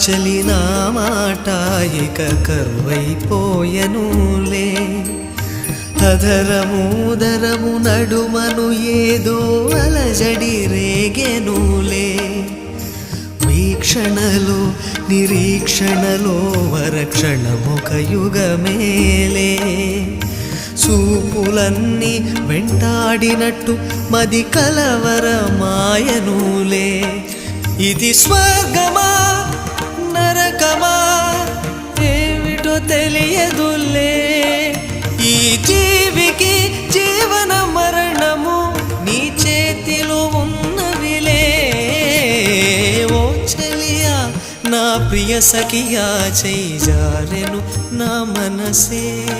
చలి నా మాట ఇక కరువైపోయెనులే. అధరము నడుమను ఏదో అలజడి రేగెనులే. వీక్షణలో నిరీక్షణలో వరక్షణమొక యుగమేలే. చూపులన్నీ వెంటాడినట్టు మది కలవరమాయనులే. ఇది స్వర్గమా నరకమా ఏమిటో తెలియదులే. ఈ జీవికి జీవన మరణము నీ చేతిలో ఉన్నవిలే. ఓ చెలియా నా ప్రియ సఖియా చేయి జారెను నా మనసే.